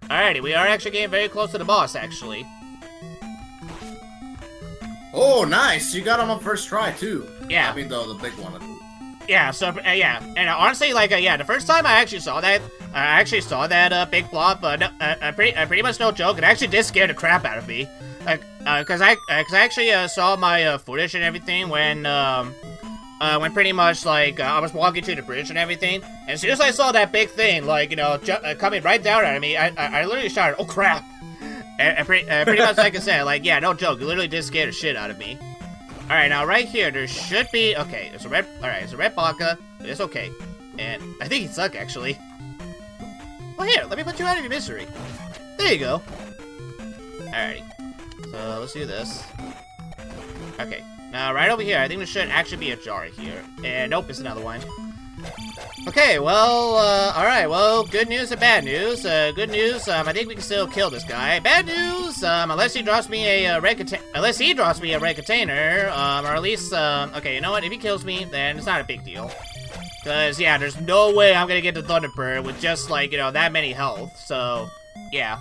Alrighty, we are actually getting very close to the boss, actually. Oh, nice! You got him on first try too. Yeah. I mean, the big one. Yeah. So yeah, and honestly, like, yeah, the first time I actually saw that, big blob, but pretty much no joke. It actually did scare the crap out of me, like, cause I actually saw my footage and everything when pretty much like I was walking to the bridge and everything, and as soon as I saw that big thing, like, you know, coming right down at me, I literally shouted, "Oh crap!" And pretty much like I said, like, yeah, no joke, it literally did scare the shit out of me. Alright, now right here, there should be, okay, there's a red, alright, it's a red baka, it's okay. And I think it's suck, actually. Well, here, let me put you out of your misery. There you go. Alrighty. So, let's do this. Okay, now right over here, I think there should actually be a jar here. And nope, it's another one. Okay, well, alright, well, good news and bad news. Good news, I think we can still kill this guy. Bad news, unless he drops me a red container, or at least, okay, you know what, if he kills me, then it's not a big deal. Cause, yeah, there's no way I'm gonna get the Thunderbird with just, like, you know, that many health, so, yeah.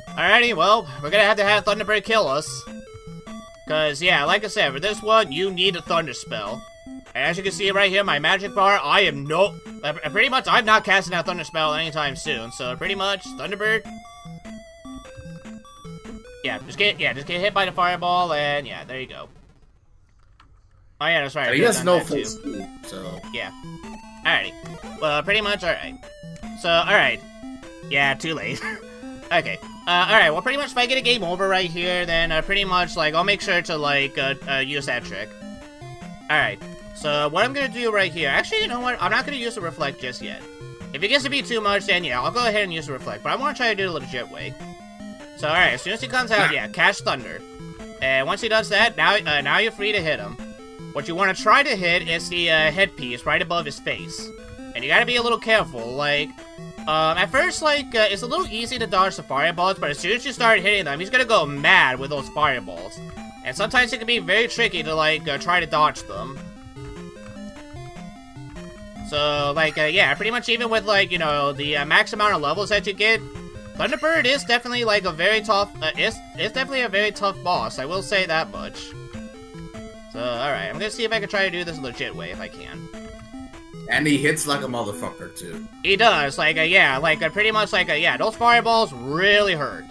Alrighty, well, we're gonna have to have Thunderbird kill us. Cause, yeah, like I said, for this one, you need a Thunder Spell. As you can see right here, my magic bar, pretty much, I'm not casting out Thunder Spell anytime soon, so pretty much, Thunderbird. Yeah, just get hit by the fireball, and yeah, there you go. Oh yeah, that's right. He has no full speed, so. Yeah. Alrighty. Well, pretty much, alright. So, alright. Yeah, too late. Okay. Alright, well, pretty much if I get a game over right here, then pretty much, like, I'll make sure to, like, use that trick. Alright. So, what I'm gonna do right here, actually, you know what, I'm not gonna use the Reflect just yet. If it gets to be too much, then yeah, I'll go ahead and use the Reflect, but I wanna try to do it a legit way. So, alright, as soon as he comes out, yeah, cast Thunder. And once he does that, now you're free to hit him. What you wanna try to hit is the, headpiece right above his face. And you gotta be a little careful, like, at first, like, it's a little easy to dodge the fireballs, but as soon as you start hitting them, he's gonna go mad with those fireballs. And sometimes it can be very tricky to, like, try to dodge them. So, like, yeah, pretty much even with, like, you know, the max amount of levels that you get, Thunderbird is definitely, like, a very tough, it's definitely a very tough boss, I will say that much. So, alright, I'm gonna see if I can try to do this legit way, if I can. And he hits like a motherfucker, too. He does, like, yeah, like, pretty much, like, yeah, those fireballs really hurt.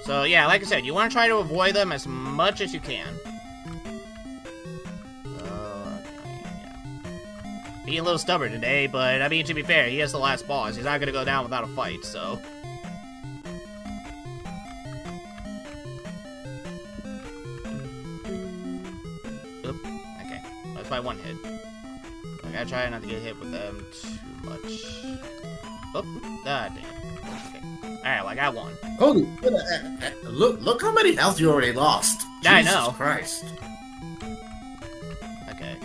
So, yeah, like I said, you want to try to avoid them as much as you can. Being a little stubborn today, but I mean, to be fair, he is the last boss. He's not gonna go down without a fight, so. Oop. Okay, that's my one hit. I gotta try not to get hit with them too much. Oop. Ah, damn. Okay. Alright, well, I got one. Holy, look how many health you already lost. Yeah, I Jesus know. Christ. Okay.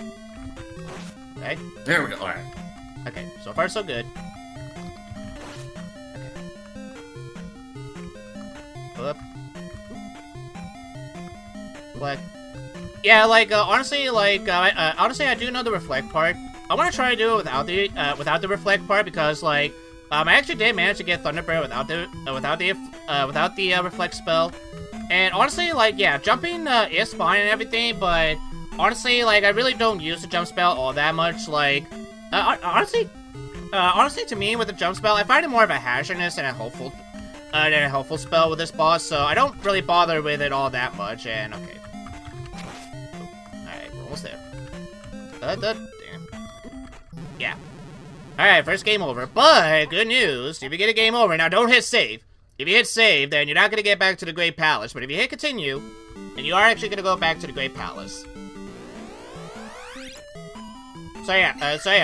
Okay. There we go. All right. Okay. So far, so good. Okay. Up. What? Yeah, like honestly, like honestly, I do know the reflect part. I want to try to do it without the reflect part because like I actually did manage to get Thunderbird without the reflect spell. And honestly, like yeah, jumping is fine and everything, but honestly, like, I really don't use the jump spell all that much, like, honestly, to me, with the jump spell, I find it more of a hazardous and a helpful spell with this boss, so I don't really bother with it all that much, and, okay. Alright, we're almost there. Damn. Yeah. Alright, first game over, but, good news, if you get a game over, now don't hit save. If you hit save, then you're not gonna get back to the Great Palace, but if you hit continue, then you are actually gonna go back to the Great Palace. So yeah,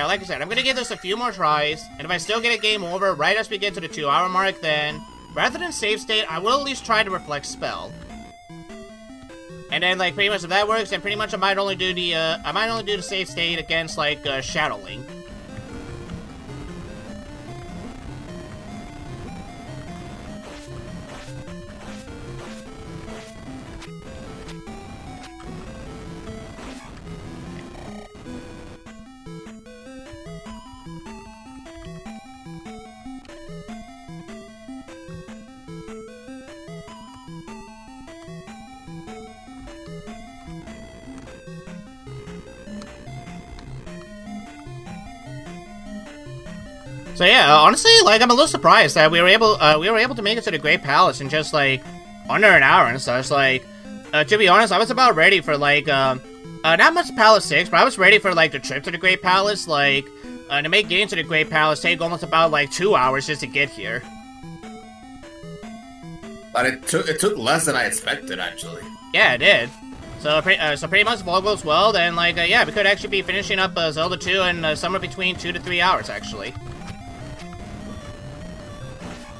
like I said, I'm gonna give this a few more tries, and if I still get a game over right as we get to the 2-hour mark, then, rather than save state, I will at least try to reflect spell. And then, like, pretty much if that works, then pretty much I might only do the save state against, like, Shadow Link. So yeah, honestly, like, I'm a little surprised that we were able to make it to the Great Palace in just, like, under an hour and such. Like, to be honest, I was about ready for, like, not much Palace 6, but I was ready for, like, the trip to the Great Palace. Like, to make getting to the Great Palace take almost about, like, 2 hours just to get here. But it took less than I expected, actually. Yeah, it did. So pretty much if all goes well, then, like, yeah, we could actually be finishing up Zelda 2 in somewhere between 2 to 3 hours, actually.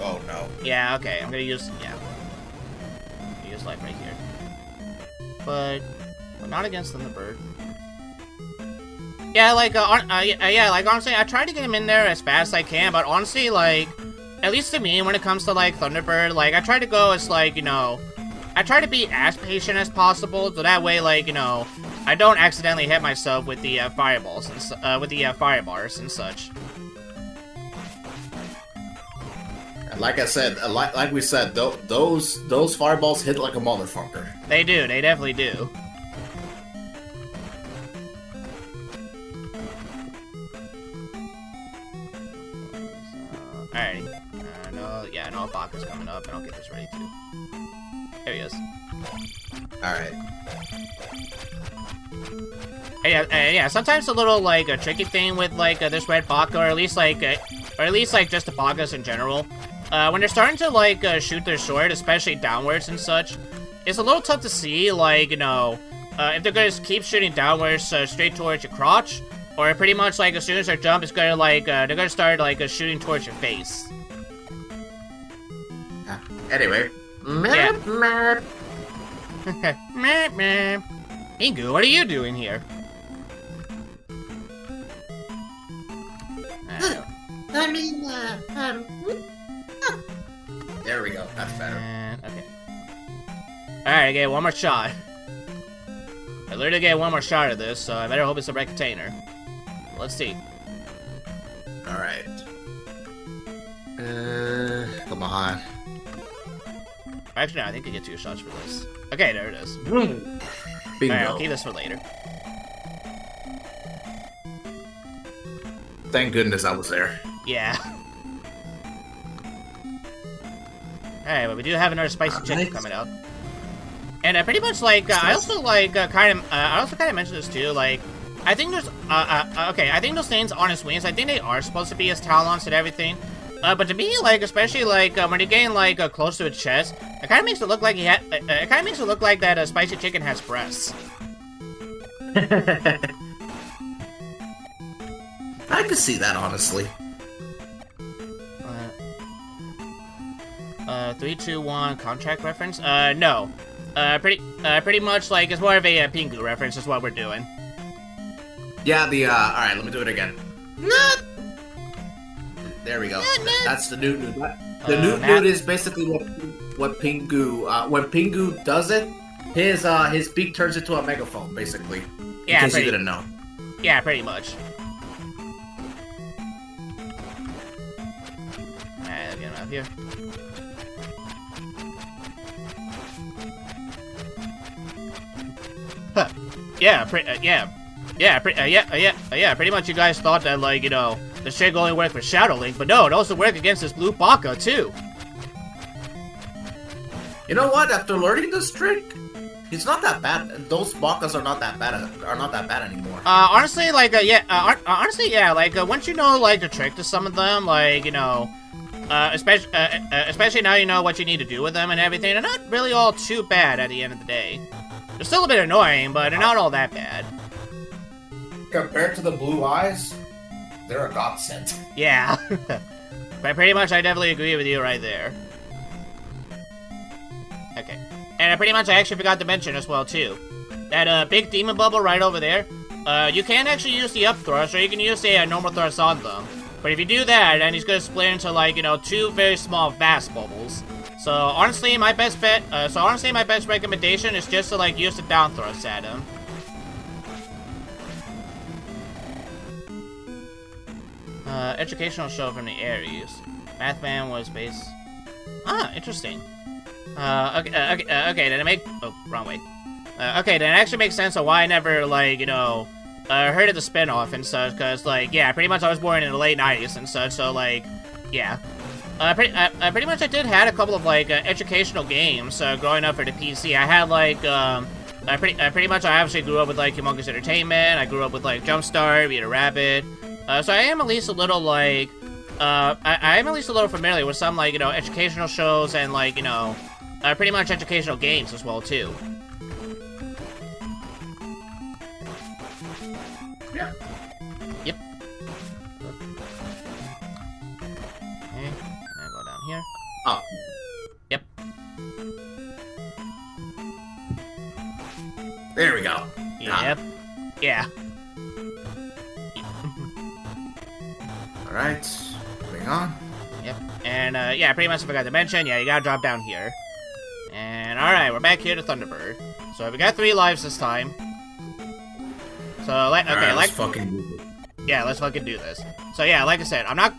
Oh, no. Yeah, okay, I'm gonna use, yeah. Use life right here. But not against Thunderbird. Yeah, like, yeah, like, honestly, I tried to get him in there as fast as I can, but honestly, like, at least to me, when it comes to, like, Thunderbird, like, I try to go as, like, you know, I try to be as patient as possible, so that way, like, you know, I don't accidentally hit myself with the fireballs and with the fire bars and such. Like I said, like we said, those fireballs hit like a motherfucker. They do. They definitely do. Alrighty. No, yeah, no, Baka's coming up, and I'll get this ready too. There he is. Alright. Yeah, sometimes a little, like, a tricky thing with, like, this red Baka, or at least, like, just the Bakas in general. When they're starting to, like, shoot their sword, especially downwards and such, it's a little tough to see, like, you know, if they're gonna keep shooting downwards straight towards your crotch, or pretty much, like, as soon as their jump is gonna, like, they're gonna start, like, shooting towards your face. Anyway. Yeah. Ingu, what are you doing here? There we go. That's better. Okay. Alright, I get one more shot. I literally get one more shot of this, so I better hope it's the right container. Let's see. Alright. Come on. Actually, no, I think I get 2 shots for this. Okay, there it is. Bingo. Alright, I'll keep this for later. Thank goodness I was there. Yeah. Alright, but we do have another spicy chicken coming out. And pretty much, like, I also, like, kind of mentioned this too, like, I think there's, okay, I think those things aren't as wings. I think they are supposed to be as talons and everything. But to me, like, especially, like, when you're getting, like, close to its chest, it kind of makes it look like it kind of makes it look like that spicy chicken has breasts. I could see that, honestly. 3, 2, 1, contract reference? No. Pretty much, like, it's more of a Pingu reference is what we're doing. Yeah, alright, let me do it again. There we go. That's the Newt Newt. The Newt Newt is basically what Pingu, when Pingu does it, his beak turns into a megaphone, basically. In case you didn't know. Yeah, pretty much. Alright, let's get him out here. Huh. Yeah, pretty much you guys thought that, like, you know, the shit only worked for Shadow Link, but no, it also worked against this blue Baka, too. You know what? After learning this trick, it's not that bad. Those Bakas are not that bad anymore. Honestly, like, yeah, like, once you know, like, the trick to some of them, like, you know, especially now you know what you need to do with them and everything, they're not really all too bad at the end of the day. They're still a bit annoying, but they're not all that bad. Compared to the blue eyes, they're a godsend. Yeah. But pretty much, I definitely agree with you right there. Okay. And pretty much, I actually forgot to mention as well, too. That big demon bubble right over there, you can actually use the up thrust, or you can use a normal thrust on them. But if you do that, then he's gonna split into, like, you know, 2 very small vast bubbles. So honestly, my best recommendation is just to, like, use the down thrust at him. Educational show from the Aries. Mathman was based. Ah, interesting. Okay, then it make. Oh, wrong way. Okay, then it actually makes sense of why I never, like, you know, heard of the spinoff and such, because, like, yeah, pretty much I was born in the late 90s and such, so, like, yeah. Pretty much I did had a couple of, like, educational games, growing up for the PC. I had, like, pretty much I obviously grew up with, like, Humongous Entertainment. I grew up with, like, Jumpstart, Rita Rabbit. So I am at least a little, like, I am at least a little familiar with some, like, you know, educational shows and, like, you know, pretty much educational games as well, too. Yeah. Yep. Okay, and go down here. Oh. Yep. There we go. Yep. Yeah. Alright. Moving on. Yep. And, yeah, pretty much I forgot to mention, yeah, you gotta drop down here. And, alright, we're back here to Thunderbird. So we got 3 lives this time. So, like, okay, right, like... let's fucking do this. Yeah, let's fucking do this. So, yeah, like I said, I'm not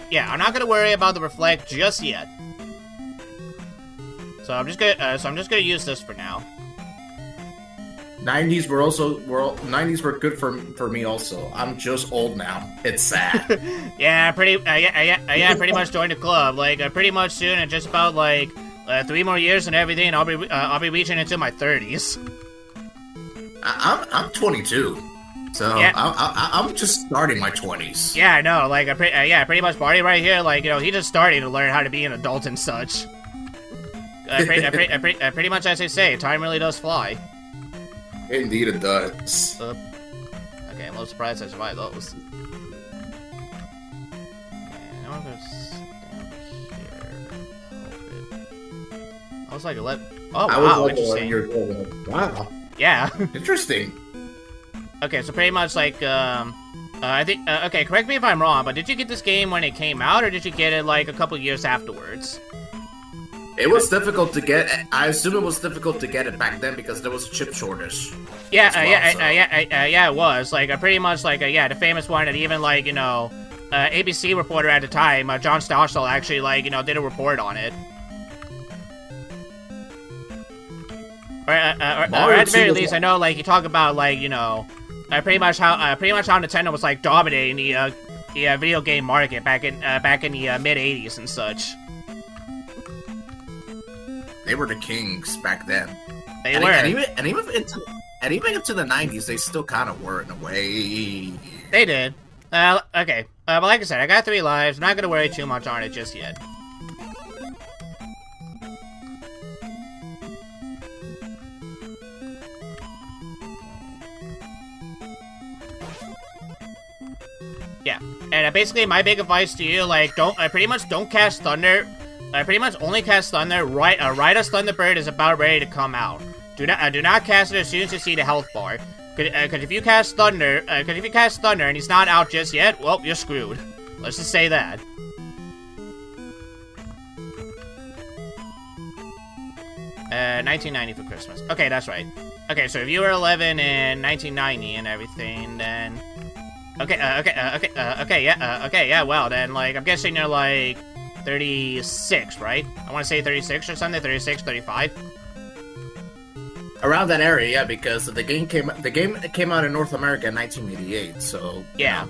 gonna worry about the reflect just yet. So I'm just gonna use this for now. 90s were good for me also. I'm just old now. It's sad. Yeah, pretty much joined the club. Like, pretty much soon, in just about like 3 more years and everything, I'll be reaching into my 30s. I'm 22, so yeah. I'm just starting my 20s. Yeah, I know. Like, pretty much Barty right here. Like, you know, he's just starting to learn how to be an adult and such. Pretty much as they say, time really does fly. Indeed it does. Okay, I'm a little surprised I survived those. Okay, now I'm gonna stand here. I was like, oh wow, interesting. Wow. Yeah. Interesting. Okay, so pretty much like, I think, okay, correct me if I'm wrong, but did you get this game when it came out, or did you get it like a couple years afterwards? It was difficult to get. I assume it was difficult to get it back then because there was a chip shortage. Yeah, yeah, it was. Like, pretty much, like, yeah, the famous one that even, like, you know, ABC reporter at the time, John Stossel, actually, like, you know, did a report on it. Or at the very least, I know, like, you talk about, like, you know, pretty much how Nintendo was, like, dominating the video game market back in the mid '80s and such. They were the kings back then. They were. And even into the 90s, they still kind of were in a way. They did. Okay. But like I said, I got 3 lives. I'm not gonna worry too much on it just yet. Yeah. And basically, my big advice to you, like, pretty much don't cast Thunder. Pretty much only cast Thunder right as Thunderbird is about ready to come out. Do not cast it as soon as you see the health bar. Cause if you cast Thunder, and he's not out just yet, well, you're screwed. Let's just say that. $19.90 for Christmas. Okay, that's right. Okay, so if you were 11 in 1990 and everything, then okay, yeah, well, then, like, I'm guessing you're, like, 36, right? I want to say 36 or something, 36, 35. Around that area, yeah, because the game came out in North America in 1988, so yeah.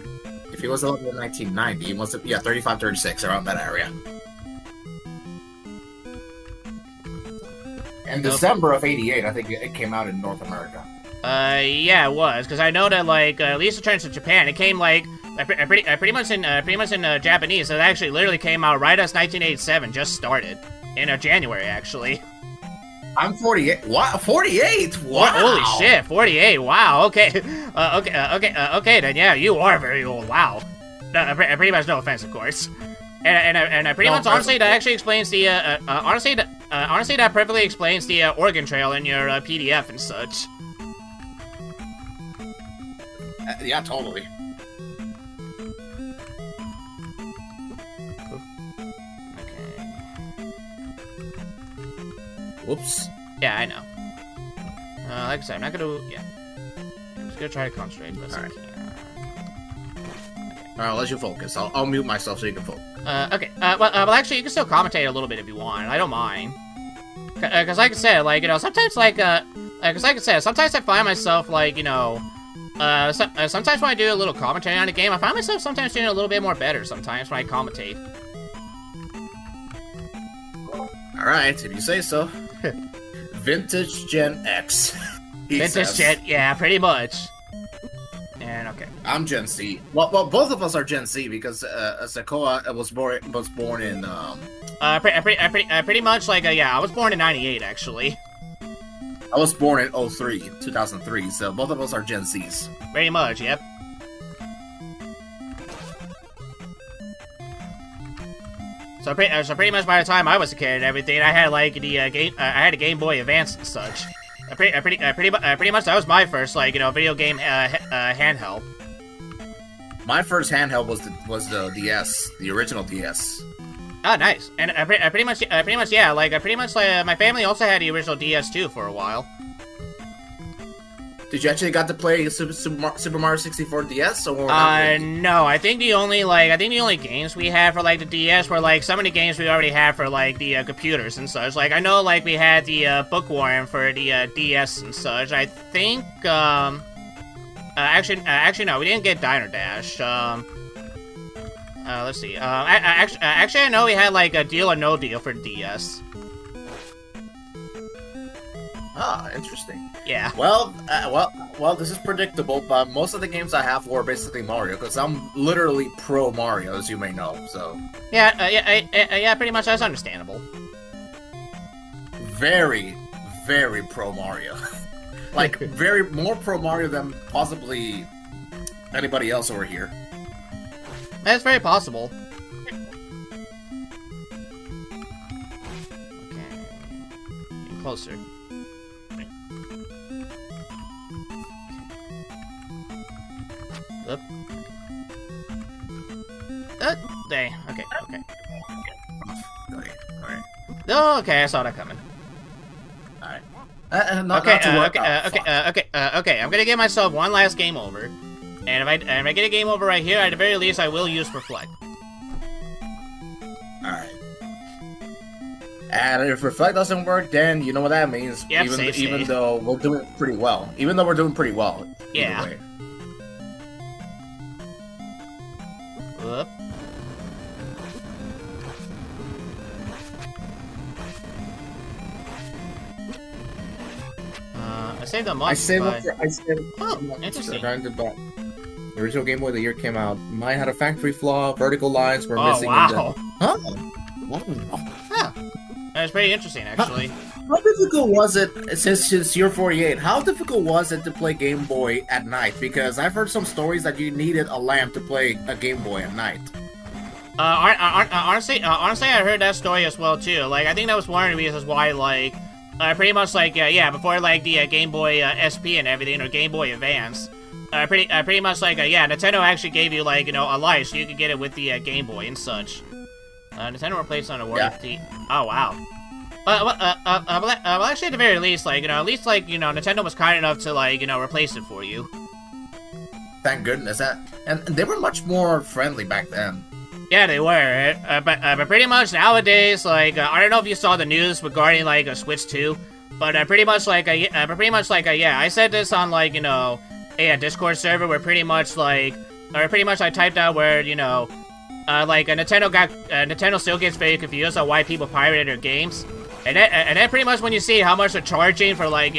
If he was 11 in 1990, he must have, 35, 36, around that area. In December of '88, I think it came out in North America. Yeah, it was, because I know that, like, at least in terms of Japan, it came, like, pretty much in Japanese. So it actually literally came out right as 1987 just started. In January, actually. I'm 48. What? 48? Wow. Holy shit, 48. Wow, okay. Okay, then yeah, you are very old. Wow. Pretty much no offense, of course. And pretty much, honestly, that actually explains the, honestly, that perfectly explains the Oregon Trail in your PDF and such. Yeah, totally. Okay. Whoops. Yeah, I know. Like I said, I'm not gonna. Yeah. I'm just gonna try to concentrate. But Alright. Alright, I'll let you focus. I'll mute myself so you can focus. Okay. Well, actually, you can still commentate a little bit if you want. I don't mind. Cause like I said, like, you know, sometimes, like, cause like I said, sometimes I find myself, like, you know, sometimes when I do a little commentary on a game, I find myself sometimes doing a little bit more better sometimes when I commentate. Alright, if you say so. Vintage Gen X. Vintage Gen, yeah, pretty much. And okay. I'm Gen Z. Well, both of us are Gen Z because Sakoa was born in pretty much like yeah, I was born in '98 actually. I was born in 2003, so both of us are Gen Zs. Pretty much, yep. So pretty much by the time I was a kid and everything, I had like the I had a Game Boy Advance and such. Pretty much that was my first like video game handheld. My first handheld was the DS, the original DS. Oh, nice. And pretty much yeah, like my family also had the original DS too for a while. Did you actually got to play Super Mario 64 DS or not really? No. I think the only games we had for like the DS were like some of the games we already had for like the computers and such. Like I know like we had the Bookworm for the DS and such. I think actually no, we didn't get Diner Dash. Let's see. Actually I know we had like a Deal or No Deal for the DS. Ah, interesting. Yeah. Well, this is predictable, but most of the games I have were basically Mario, because I'm literally pro Mario, as you may know, so... Yeah, pretty much, that's understandable. Very, very pro Mario. Like, more pro Mario than possibly anybody else over here. That's very possible. Okay. Getting closer. Up. Dang. Okay. Alright. Oh, okay, I saw that coming. Alright. Okay, I'm gonna give myself one last game over. And if I get a game over right here, at the very least, I will use Reflect. Alright. And if Reflect doesn't work, then you know what that means. Yep, even though we're doing pretty well. Even though we're doing pretty well. Yeah. Way. Whoop. I saved a month. I saved. Oh, interesting. The original Game Boy of the year came out. Mine had a factory flaw. Vertical lines were missing. Wow. Huh? Huh. That's pretty interesting, actually. How difficult was it, since you're 48, how difficult was it to play Game Boy at night? Because I've heard some stories that you needed a lamp to play a Game Boy at night. Honestly, I heard that story as well, too. Like, I think that was one of the reasons why, like, pretty much, like, yeah, before, like, the Game Boy SP and everything, or Game Boy Advance, pretty much, like, yeah, Nintendo actually gave you, like, a light so you could get it with the Game Boy and such. Nintendo replaced on a warranty. Yeah. Oh, wow. Well, actually, at the very least, like, at least, like, Nintendo was kind enough to, like, replace it for you. Thank goodness. And they were much more friendly back then. Yeah, they were. But pretty much nowadays, like, I don't know if you saw the news regarding, like, a Switch 2, but pretty much, like, yeah, I said this on, like, a Discord server where pretty much, like, I typed out where, like, Nintendo still gets very confused on why people pirated their games. And then pretty much when you see how much they're charging for, like,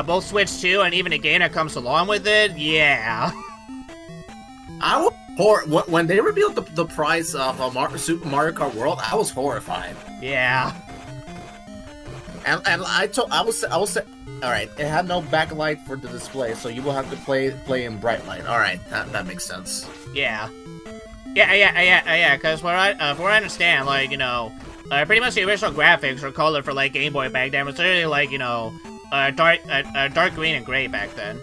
both Switch 2 and even a game that comes along with it, yeah. I was when they revealed the price of Super Mario Kart World, I was horrified. Yeah. And I was all right. It had no backlight for the display, so you will have to play in bright light. All right, that makes sense. Yeah. Because what I understand, like, pretty much the original graphics were colored for, like, Game Boy back then. It was literally, like, dark green and gray back then.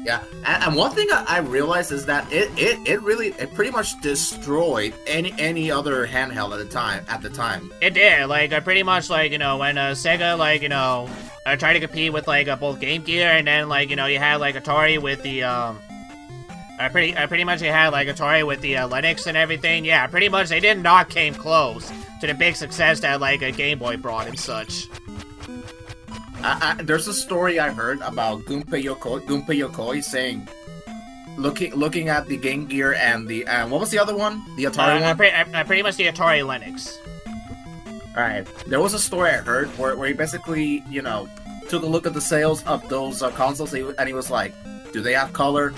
Yeah, and one thing I realized is that it pretty much destroyed any other handheld at the time. It did, like, pretty much, like, when Sega, like, tried to compete with, like, both Game Gear, and then, like, you had, like, Atari with the, pretty much they had, like, Atari with the Linux and everything. Yeah, pretty much they did not came close to the big success that, like, a Game Boy brought and such. There's a story I heard about Gunpei Yokoi saying, looking at the Game Gear and the what was the other one? The Atari one. Pretty much the Atari Lynx. All right, there was a story I heard where he basically, took a look at the sales of those consoles, and he was like, "Do they have color?"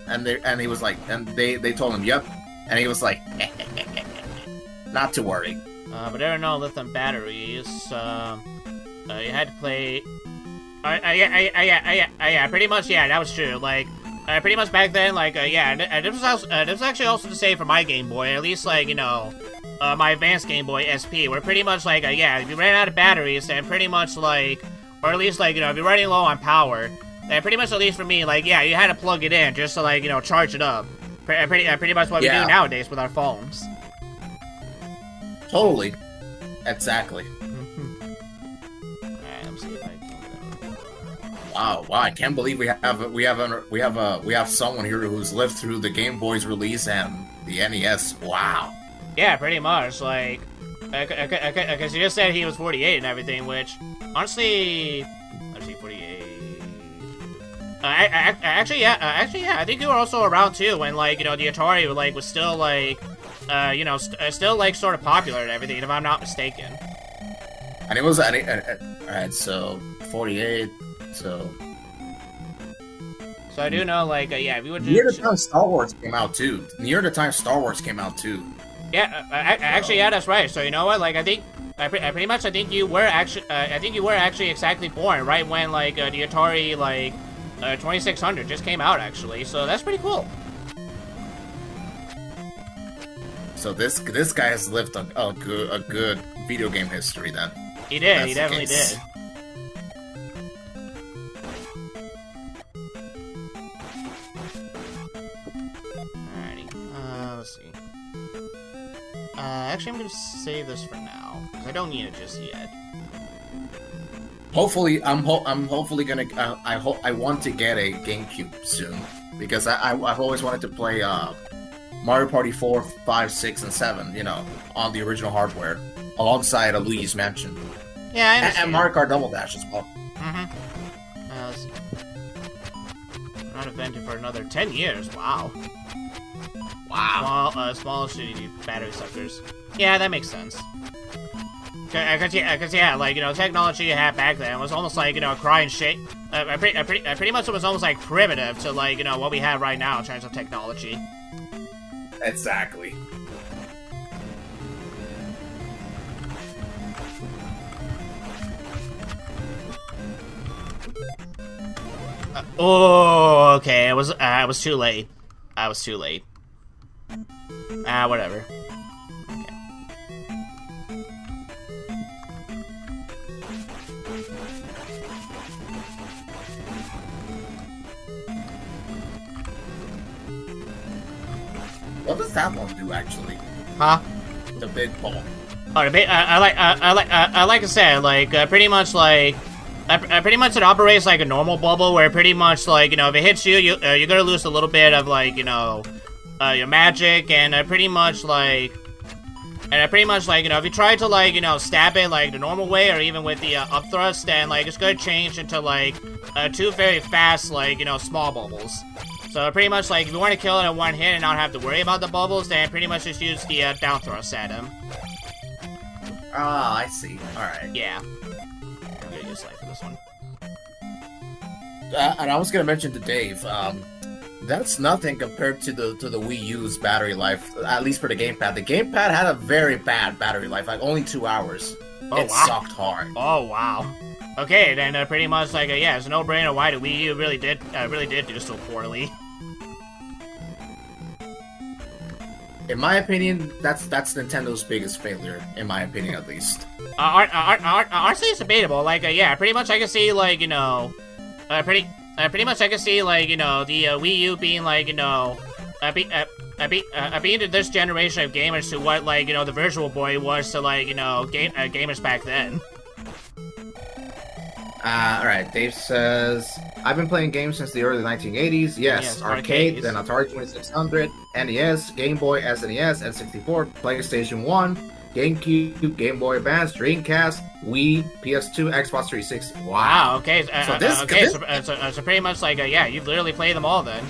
And he was like, and they told him, "Yep," and he was like, "Not to worry." But there are no lithium batteries. You had to play. Yeah, pretty much. Yeah, that was true. Like, pretty much back then, like, yeah, this was actually also the same for my Game Boy. At least, like, my advanced Game Boy SP. Where pretty much like, yeah, if you ran out of batteries, then pretty much like, or at least like, if you're running low on power, then pretty much at least for me, like, yeah, you had to plug it in just to like, charge it up. Pretty much what we do nowadays with our phones. Totally. Exactly. Alright, let me see if I can... Wow! I can't believe we have someone here who's lived through the Game Boy's release and the NES. Wow. Yeah, pretty much. Like, because you just said he was 48 and everything, which honestly, let's see, 48. Actually, yeah. I think you were also around too when, like, the Atari like was still like. Still like sort of popular and everything, if I'm not mistaken. And it was alright, so 48, so I do know, like, yeah, we would. Near the time Star Wars came out too. Yeah, actually, yeah, that's right. So you know what? Like, I think you were actually exactly born right when like the Atari like 2600 just came out actually. So that's pretty cool. So this guy has lived a good video game history then. He did. He definitely did. Alrighty. Let's see. Actually, I'm gonna save this for now because I don't need it just yet. Hopefully, I'm hopefully gonna. I want to get a GameCube soon because I've always wanted to play Mario Party 4, 5, 6, and 7, on the original hardware, alongside a Luigi's Mansion. Yeah, I understand. And Mario Kart Double Dash as well. Let's see. Not invented for another 10 years, wow. Wow. Small shitty battery suckers. Yeah, that makes sense. Cause yeah, like, technology you had back then was almost like, crying shit. Pretty much it was almost like primitive to, like, what we have right now in terms of technology. Exactly. Okay. I was too late. Whatever. Okay. What does that one do actually? Huh? The big ball. Oh, the big. Like I said, like pretty much like. Pretty much it operates like a normal bubble, where pretty much like if it hits you, you're gonna lose a little bit of like your magic, and pretty much like if you try to like stab it like the normal way, or even with the up thrust, then like it's gonna change into like two very fast like small bubbles. So pretty much like if you want to kill it in one hit and not have to worry about the bubbles, then pretty much just use the down thrust at him. Ah, I see. All right. Yeah. Life for this one. And I was gonna mention to Dave, that's nothing compared to the Wii U's battery life, at least for the gamepad. The gamepad had a very bad battery life, like only 2 hours. Oh, it wow. sucked hard. Oh wow. Okay, then pretty much like yeah, it's a no-brainer why the Wii U really did do so poorly. In my opinion, that's Nintendo's biggest failure. In my opinion, at least. Honestly, it's debatable. Like, yeah, pretty much I can see like pretty much I can see like the Wii U being like being this generation of gamers to what like the Virtual Boy was to like gamers back then. Alright, Dave says, I've been playing games since the early 1980s. Yes, arcade, then Atari 2600, NES, Game Boy, SNES, N64, PlayStation 1, GameCube, Game Boy Advance, Dreamcast, Wii, PS2, Xbox 360. Wow. Okay. So so pretty much like yeah, you've literally played them all then.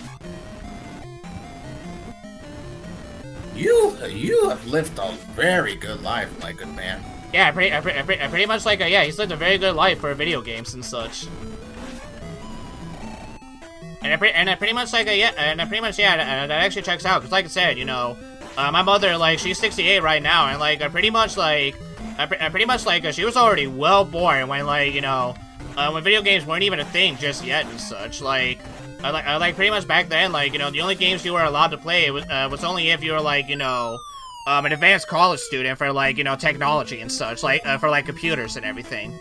You have lived a very good life, my good man. Yeah, pretty much like yeah, he's lived a very good life for video games and such. And pretty much like yeah, that actually checks out. Cause like I said, you know, my mother, like, she's 68 right now, and like pretty much like she was already well born when, like, you know, when video games weren't even a thing just yet and such. Like, like pretty much back then, like, you know, the only games you were allowed to play was only if you were, like, you know, an advanced college student for, like, you know, technology and such, like for like computers and everything.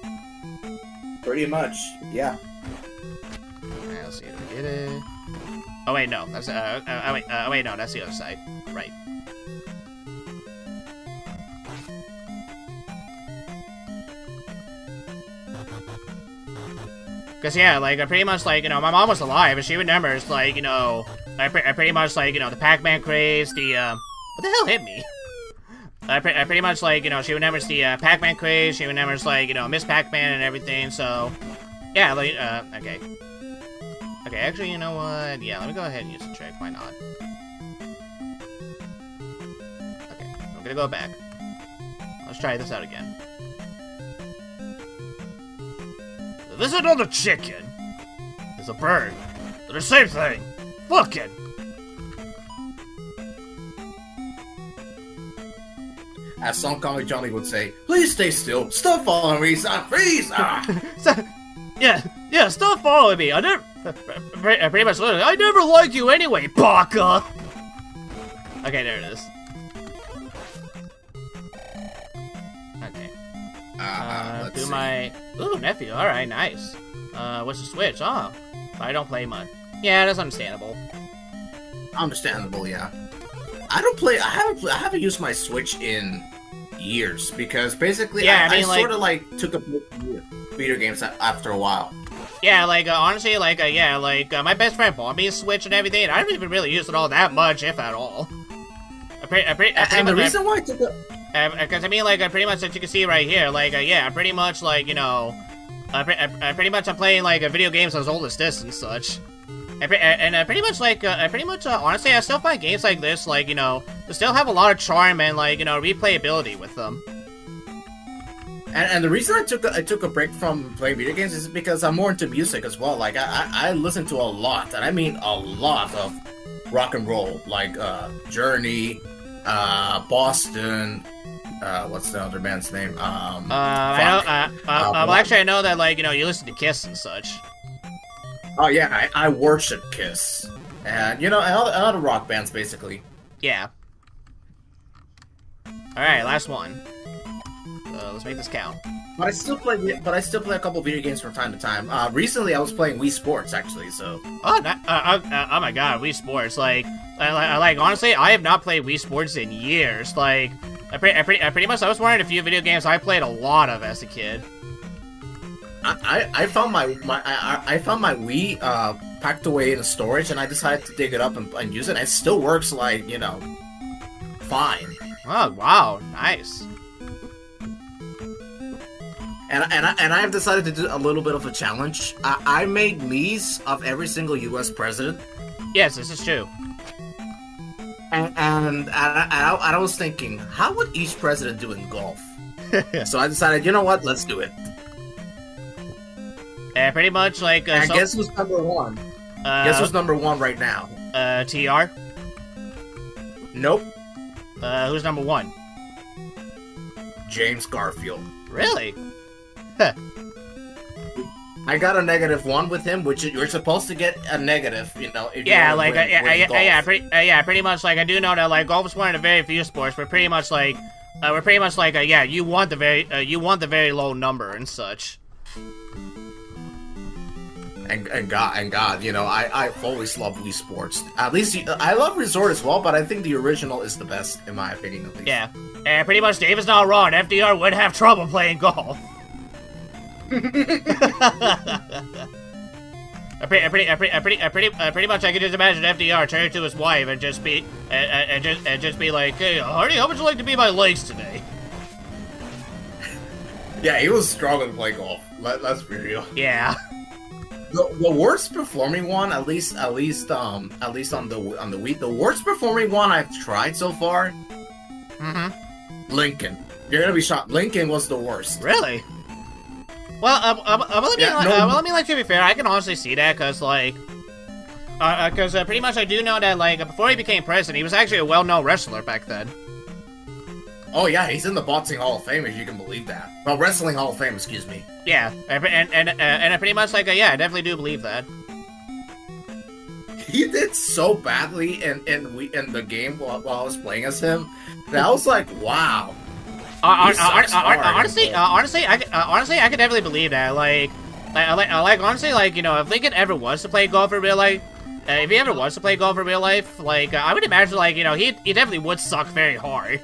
Pretty much, yeah. Alright, let's see if we get it. Oh wait, no, that's wait, no, that's the other side. Right. Cause yeah, like pretty much like, you know, my mom was alive and she remembers, like, you know, I pretty much like, you know, the Pac-Man craze, the what the hell hit me? I pretty much like, you know, she remembers the Pac-Man craze, she remembers, like, you know, Miss Pac-Man and everything. So yeah, like okay, actually, you know what? Yeah, let me go ahead and use the trick. Why not? Okay, I'm gonna go back. Let's try this out again. This is not a chicken. It's a bird. They're the same thing. Fucking. As Song Comic Johnny would say, please stay still. Stop following me, son. Freeze! Yeah, stop following me. I never. Pretty much literally, I never liked you anyway, baka. Okay, there it is. Okay. Do my nephew. All right, nice. What's the Switch? Oh, I don't play much. Yeah, that's understandable. Understandable, yeah. I haven't used my Switch in years because basically, yeah, I sort of like took a break from video games after a while. Yeah, like honestly, like yeah, like my best friend bought me a Switch and everything, and I didn't even really use it all that much, if at all. And the reason why I took it. Because I mean, like, pretty much as you can see right here, like, yeah, pretty much, like, you know, pretty much I'm playing, like, video games as old as this and such. And pretty much, like, honestly, I still find games like this, like, you know, they still have a lot of charm and, like, you know, replayability with them. And the reason I took a break from playing video games is because I'm more into music as well. Like, I listen to a lot, and I mean a lot of rock and roll, like, Journey, Boston, what's the other band's name? I know, actually, I know that, like, you know, you listen to Kiss and such. Oh, yeah, I worship Kiss. And, you know, other rock bands, basically. Yeah. Alright, last one. Let's make this count. But I still play a couple video games from time to time. Recently, I was playing Wii Sports, actually, so... Oh, oh my god, Wii Sports, like, honestly, I have not played Wii Sports in years. Like, I pretty much, I was one of the few video games I played a lot of as a kid. I found my Wii packed away in a storage, and I decided to dig it up and use it. And it still works, like, you know, fine. Oh wow, nice. And I have decided to do a little bit of a challenge. I made Mii's of every single U.S. president. Yes, this is true. And I was thinking, how would each president do in golf? So I decided, you know what, let's do it. Pretty much like. Guess who's number one? Guess who's number one right now? TR. Nope. Who's number one? James Garfield. Really? I got a -1 with him, which you're supposed to get a negative, you know. If yeah, you like win pretty much like I do know that like golf is one of the very few sports. We're pretty much like yeah, you want the very low number and such. And God, you know, I've always loved Wii Sports. At least I love Resort as well, but I think the original is the best in my opinion. At least. Yeah, and pretty much Dave is not wrong. FDR would have trouble playing golf. Pretty much, I can just imagine FDR turning to his wife and just be like, "Hey, honey, how would you like to be my legs today?" Yeah, he was struggling to play golf. Let's be real. Yeah. The worst performing one, at least on the Wii, the worst performing one I've tried so far. Lincoln. You're gonna be shocked. Lincoln was the worst. Really? Well, let me to be fair, I can honestly see that, cause pretty much I do know that before he became president, he was actually a well-known wrestler back then. Oh yeah, he's in the Boxing Hall of Fame, if you can believe that. Well, Wrestling Hall of Fame, excuse me. Yeah, and pretty much yeah, I definitely do believe that. He did so badly in the game while I was playing as him that I was like, wow. Honestly, I could definitely believe that. Honestly, if Lincoln ever was to play golf in real life, if he ever was to play golf in real life, I would imagine, he definitely would suck very hard.